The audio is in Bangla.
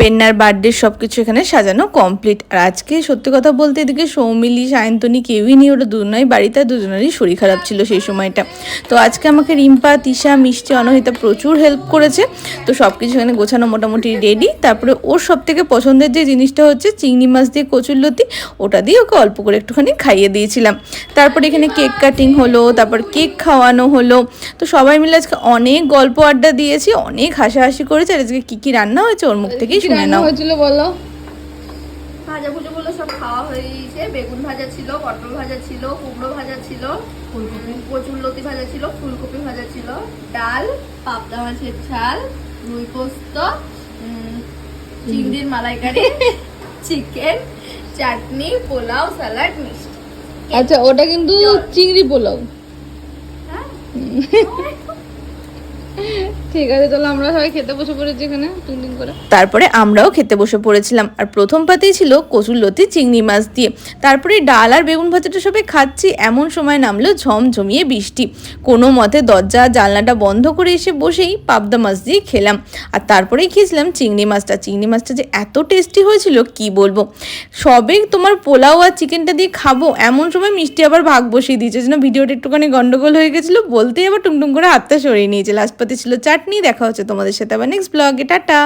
পেন্নার বার্থডে সব কিছু এখানে সাজানো কমপ্লিট। আর আজকে সত্যি কথা বলতে এদিকে সৌমিলি সায়ন্তনী কেউই নেই, ওরা দুজনাই বাড়িতে, দুজনেরই শরীর খারাপ ছিল সেই সময়টা। তো আজকে আমাকে রিম্পা, তিশা, মিষ্টি, অনহিতা প্রচুর হেল্প করেছে। তো সব কিছু এখানে গোছানো মোটামুটি রেডি। তারপরে ওর সব থেকে পছন্দের যে জিনিসটা হচ্ছে চিংড়ি মাছ দিয়ে কচুরলতি, ওটা দিয়ে ওকে অল্প করে একটুখানি খাইয়ে দিয়েছিলাম। তারপরে এখানে কেক কাটিং হলো, তারপর কেক খাওয়ানো হলো। তো সবাই মিলে আজকে অনেক গল্প আড্ডা দিয়েছি, অনেক হাসাহাসি করেছে। আর আজকে কী কী রান্না হয়েছে ওর মুখ থেকেই শুনে নাও। হয়েছিল বলো? ভাজা ভুজো গুলো সব খাওয়া হয়ে গিয়েছে। বেগুন ভাজা ছিল, পটল ভাজা ছিল, কুমড়ো ভাজা ছিল, কচুরলতি ভাজা ছিল, ফুলকপি ভাজা ছিল, ডাল, পাবদা মাছের ঝাল, রুই পোস্ত, চিংড়ির মালাইকারি, চিকেন, চাটনি, পোলাও, স্যালাড, মিষ্টি। আচ্ছা, ওটা কিন্তু চিংড়ি পোলাও। হ্যাঁ ঠিক আছে, তাহলে আমরা সবাই খেতে বসে পড়েছি এখানে টুনটুন করে। তারপরে আমরাও খেতে বসে পড়েছিলাম। আর প্রথম পাতেই ছিল কচুরলতি চিংড়ি মাছ দিয়ে। তারপরে ডাল আর বেগুন ভাজাটা সবাই খাচ্ছি, এমন সময় নামলো ঝমঝমিয়ে বৃষ্টি। কোনো মতে দরজা জানলাটা বন্ধ করে এসে বসেই পাবদা মাছ দিয়ে খেলাম। আর তারপরেই খেয়েছিলাম চিংড়ি মাছটা। চিংড়ি মাছটা যে এত টেস্টি হয়েছিল কি বলবো। সবে তোমার পোলাও আর চিকেনটা দিয়ে খাবো, এমন সময় মিষ্টি আবার ভাগ বসিয়ে দিয়েছে, যেন ভিডিওটা একটুখানি গন্ডগোল হয়ে গেছিলো। বলতেই আবার টুমটুম করে হাতটা সরিয়ে নিয়েছে। লাস্ট পাতে ছিল চাটনি। দেখা হচ্ছে তোমাদের সাথে আবার নেক্সট ব্লগে। টাটা।